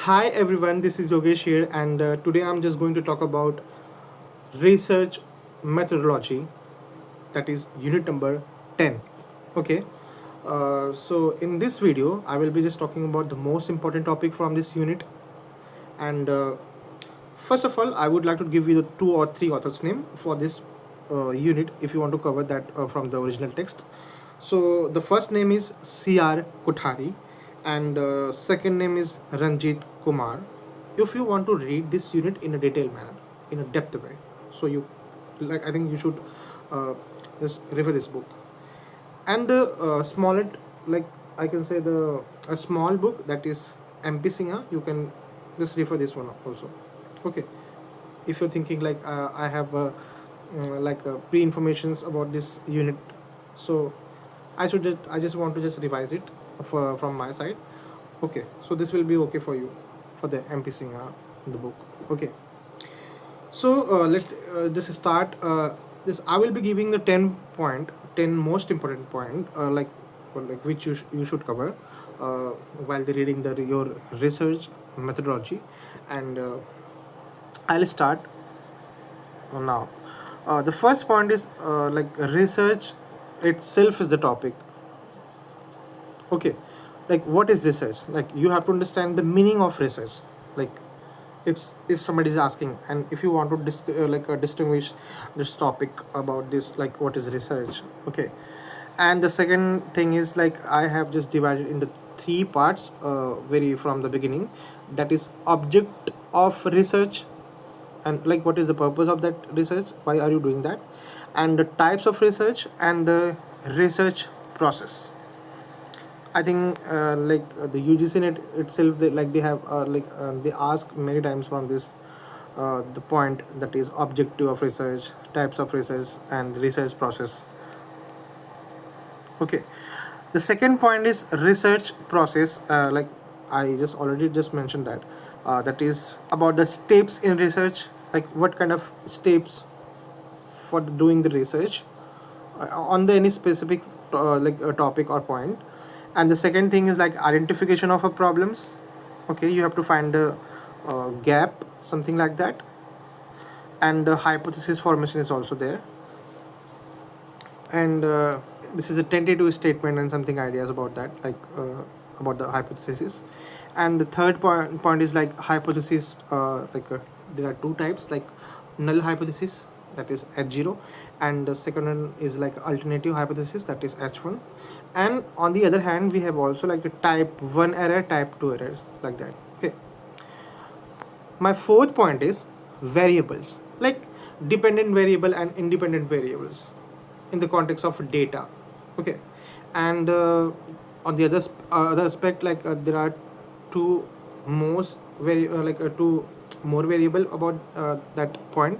Hi everyone, this is Yogesh here, and today I'm just going to talk about research methodology, that is unit number 10. Okay, so in this video, I will be just talking about the most important topic from this unit. And first of all, I would like to give you the two or three authors' name for this unit if you want to cover that from the original text. So the first name is C.R. Kothari, and second name is Ranjit Kumar. If you want to read this unit in a detailed manner, in a depth way, so you like, I think you should uh, just refer this book. And the smaller, like I can say, the a small book, that is MP Singha, you can just refer this one also. Okay, if you're thinking like I have pre-informations about this unit, so I just want to just revise it from my side. Okay, so this will be okay for you for the MP Singha in the book. Okay, so let's just start this. I will be giving the 10 most important point, which you should cover while the reading your research methodology. And I'll start now. The first point is research itself is the topic. Okay, like what is research? Like you have to understand the meaning of research. Like if somebody is asking, and if you want to distinguish this topic about this, like what is research. Okay, and the second thing is, like, I have just divided into three parts very from the beginning. That is object of research, and like what is the purpose of that research, why are you doing that, and the types of research and the research process. I think the UGC net itself, they have they ask many times from this the point, that is objective of research, types of research, and research process. Okay, the second point is research process. Like I just already just mentioned that that is about the steps in research, like what kind of steps for doing the research on the any specific a topic or point. And the second thing is like identification of a problems. Okay, you have to find the gap, something like that. And the hypothesis formation is also there. And this is a tentative statement and something ideas about that, about the hypothesis. And the third point is like hypothesis, there are two types, like null hypothesis, that is H0, and the second one is like alternative hypothesis, that is H1. And on the other hand, we have also like a type 1 error, type 2 errors, like that. Okay, my fourth point is variables, like dependent variable and independent variables in the context of data. Okay, and on the other aspect, there are two most two more variable about that point,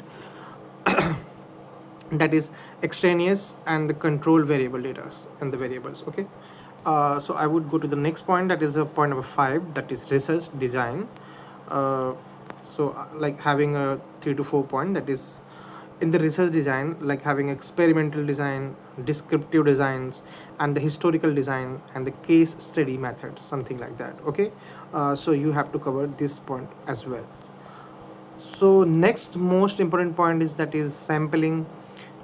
that is extraneous and the control variable data and the variables. Okay, so I would go to the next point, that is point number 5, that is research design. Like having a 3 to 4 point, that is in the research design, like having experimental design, descriptive designs, and the historical design, and the case study methods, something like that. Okay, so you have to cover this point as well. So next most important point is, that is sampling.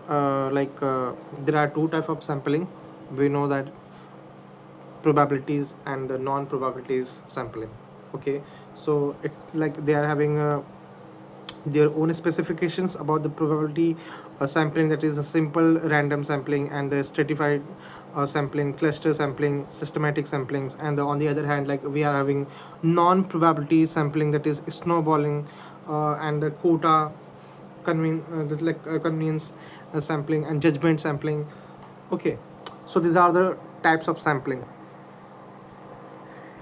There are two types of sampling. We know that probabilities and the non-probabilities sampling. Okay, so it, like, they are having their own specifications about the probability sampling, that is a simple random sampling, and the stratified sampling, cluster sampling, systematic samplings. And on the other hand, like we are having non-probability sampling, that is snowballing, and the quota convenience sampling, and judgment sampling. Okay, so these are the types of sampling.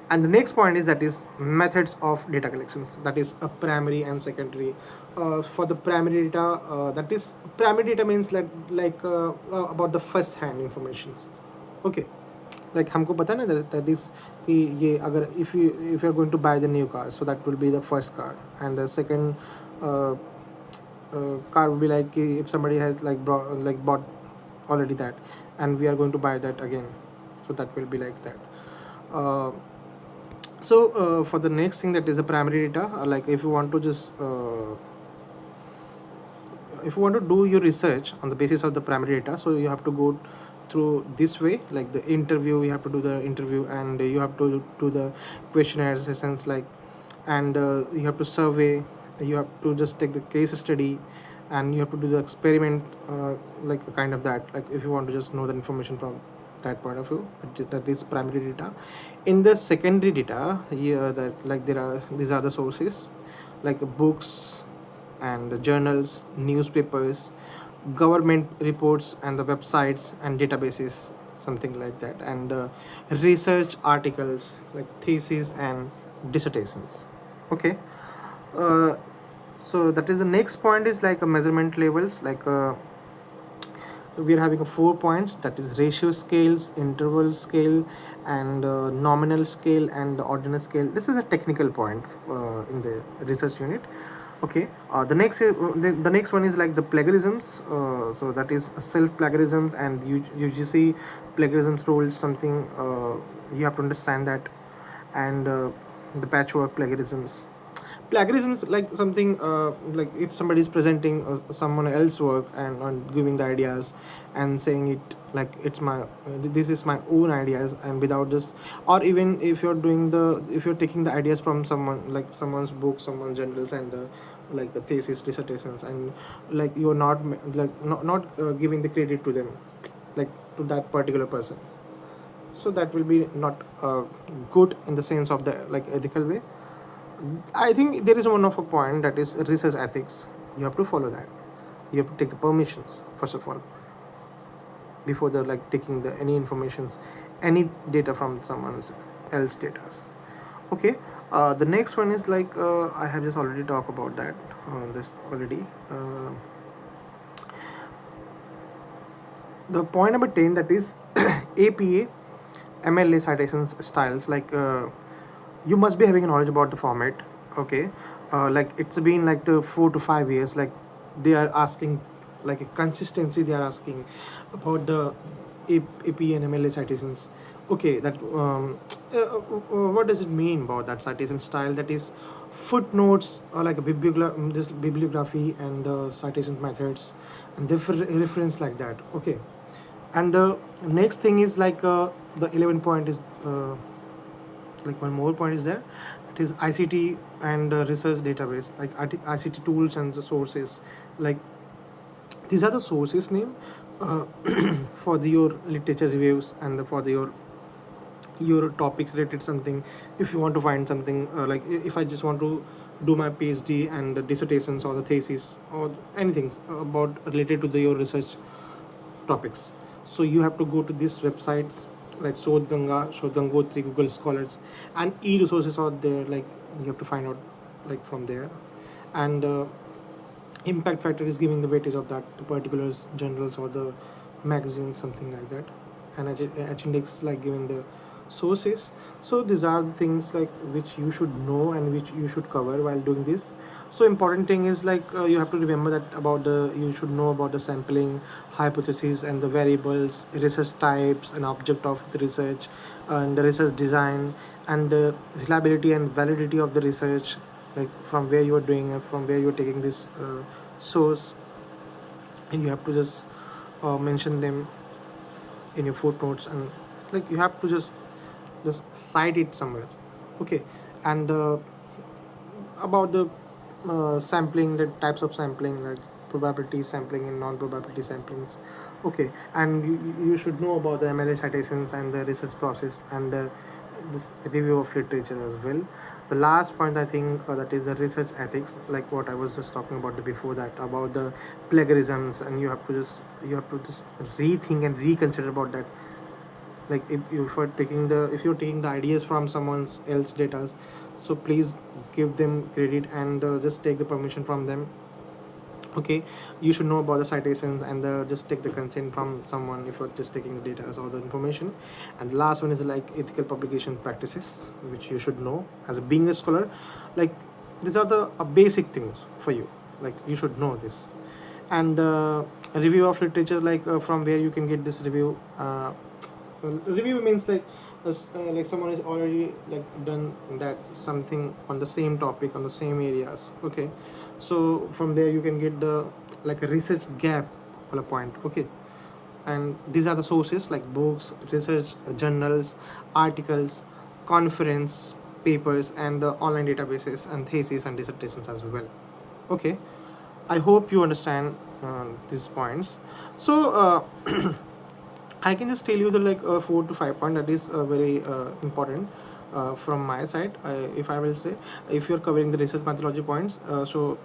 And the next point is, that is methods of data collections, that is a primary and secondary. For the primary data, that is primary data means about the first hand informations. Okay, like हमको पता है ना, that is कि ये अगर if you are going to buy the new car, so that will be the first car, and the second car will be like if somebody has bought already that, and we are going to buy that again, so that will be like that. So for the next thing, that is the primary data, like if you want to do your research on the basis of the primary data, so you have to go through this way, like the interview, you have to do the interview, and you have to do the questionnaire sessions, like, and you have to survey, you have to just take the case study, and you have to do the experiment, like a kind of that, like if you want to just know the information from that point of view. That is primary data. In the secondary data, here, that like there are, these are the sources, like books and the journals, newspapers, government reports, and the websites and databases, something like that, and research articles like theses and dissertations. Okay. uh, so that is the next point, is like a measurement levels, like we are having a 4 points, that is ratio scales, interval scale, and nominal scale, and the ordinal scale. This is a technical point in the research unit. Okay. The next one is like the plagiarisms, so that is self plagiarisms and UGC plagiarisms rules, something you have to understand that, and the patchwork plagiarisms. Plagiarism is like something, like if somebody is presenting someone else's work and giving the ideas and saying it like it's my this is my own ideas, and without this, or even if you're doing the, if you're taking the ideas from someone, like someone's book, someone's journals, and like the thesis, dissertations, and like you're not not giving the credit to them, like to that particular person. So that will be not good in the sense of the like ethical way. I think there is one of a point, that is research ethics. You have to follow that. You have to take the permissions first of all before the like taking the any informations, any data from someone else data. Okay. The next one is like I have just already talked about that. This already. The point number 10, that is APA MLA citations styles, like you must be having a knowledge about the format. Okay. Like it's been like the 4 to 5 years, like they are asking like a consistency, they are asking about the AP and MLA citations. Okay, that what does it mean about that citation style? That is footnotes, or like a this bibliography, and the citation methods, and different reference like that. Okay. And the next thing is like the 11 point is like one more point is there, that is ICT and research database, like ICT tools and the sources, like these are the sources name for your literature reviews, and for your topics related something. If you want to find something, like if I just want to do my PhD and the dissertations or the thesis or anything about related to your research topics, so you have to go to these websites like Shodh Gangotri, Google Scholars, and e-resources out there, like you have to find out like from there. And impact factor is giving the weightage of that to particular journals or the magazines, something like that. And H index like giving the sources. So these are the things like which you should know and which you should cover while doing this. So important thing is like you have to remember that about the, you should know about the sampling hypothesis and the variables, research types and object of the research, and the research design, and the reliability and validity of the research, like from where you are doing it, from where you are taking this source, and you have to just mention them in your footnotes, and like you have to just cite it somewhere. Okay. And about the sampling, the types of sampling, like probability sampling and non-probability samplings. Okay. And you should know about the MLA citations and the research process, and this review of literature as well. The last point, I think, that is the research ethics, like what I was just talking about before that, about the plagiarisms, and you have to just rethink and reconsider about that. Like if you're taking the ideas from someone else data, so please give them credit, and just take the permission from them. Okay. You should know about the citations, and just take the consent from someone if you're just taking the data or the information. And the last one is like ethical publication practices, which you should know as a being a scholar. Like these are the basic things for you, like you should know this. And review of literature, like from where you can get this review, review means like someone is already like done that something on the same topic on the same areas. Okay, so from there you can get the like a research gap or a point. Okay, and these are the sources like books, research journals, articles, conference papers, and the online databases and theses and dissertations as well. Okay, I hope you understand these points. So I can just tell you the like 4 to 5 point that is very important from my side. If I will say, if you're covering the research methodology points, so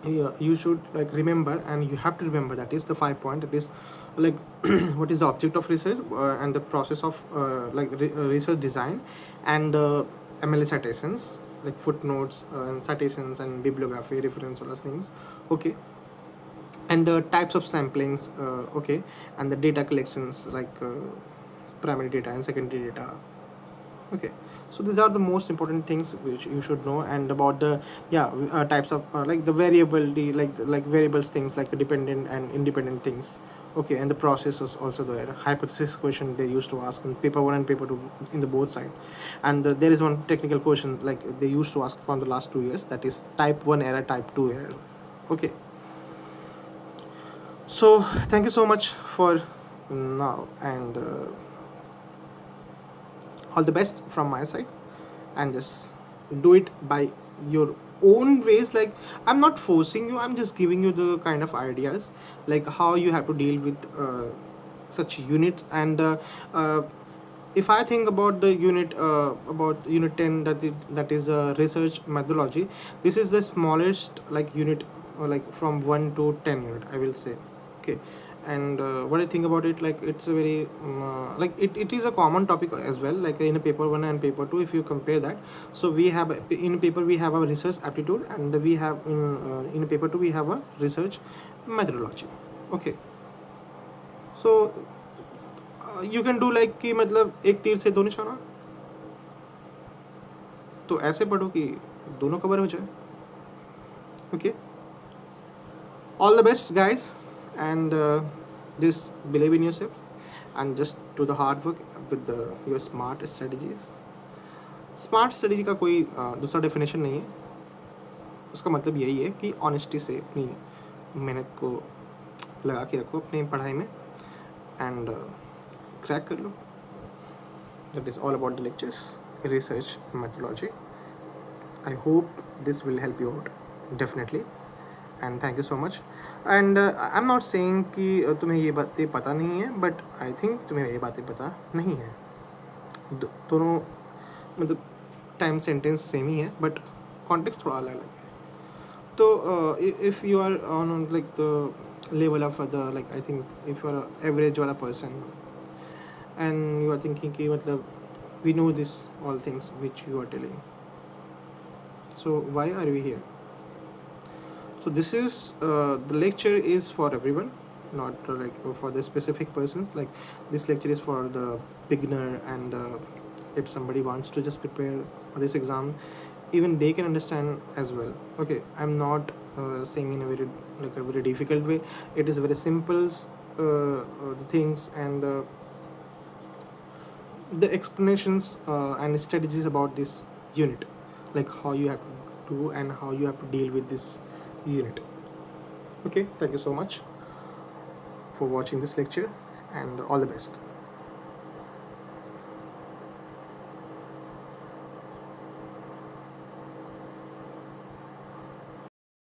yeah, you should like remember, and you have to remember that is the 5 point. That is like what is the object of research and the process of research design, and MLA citations like footnotes and citations and bibliography reference all those things. Okay, and the types of samplings. Okay, and the data collections like primary data and secondary data. Okay, so these are the most important things which you should know. And about the yeah types of like the variability, like variables things like dependent and independent things. Okay, and the process is also there. Hypothesis question they used to ask in paper 1 and paper 2 in the both side. And there is one technical question like they used to ask from the last 2 years, that is type 1 error, type 2 error. Okay, so thank you so much for now, and all the best from my side. And just do it by your own ways. Like, I'm not forcing you, I'm just giving you the kind of ideas like how you have to deal with such unit. And if I think about unit 10, that is research methodology. This is the smallest like unit, like from 1 to 10 unit, I will say. Okay, and what I think about it, like it's a very like it is a common topic as well, like in a paper 1 and paper 2 if you compare that. So we have in paper we have a research aptitude, and we have in paper 2 we have a research methodology. Okay, so you can do like कि मतलब एक तीर से दो निशाना, तो ऐसे पढ़ो कि दोनों कवर हो जाए. Okay, all the best guys, and just believe in yourself, and just do the hard work with your smart strategies. Smart strategy का कोई दूसरा डेफिनेशन नहीं है. उसका मतलब यही है कि ऑनेस्टी से अपनी मेहनत को लगा के रखो अपनी पढ़ाई में, एंड क्रैक कर लो. That is all about the lectures research methodology. I hope this will help you out definitely, and thank you so much. And I'm not saying कि तुम्हें ये बातें पता नहीं है, but I think तुम्हें ये बातें पता नहीं है. दोनों मतलब टाइम सेंटेंस सेम ही है, बट कॉन्टेक्स्ट थोड़ा अलग अलग है. तो if you are on like the level of the like I think if you are average वाला person, and you are thinking कि मतलब we know this all things which you are telling, so why are we here? So this is the lecture is for everyone, not like for the specific persons. Like this lecture is for the beginner, and if somebody wants to just prepare for this exam, even they can understand as well. Okay, I'm not saying in a very difficult way. It is very simple things, and the explanations and strategies about this unit, like how you have to do and how you have to deal with this unit. Okay, thank you so much for watching this lecture, and all the best.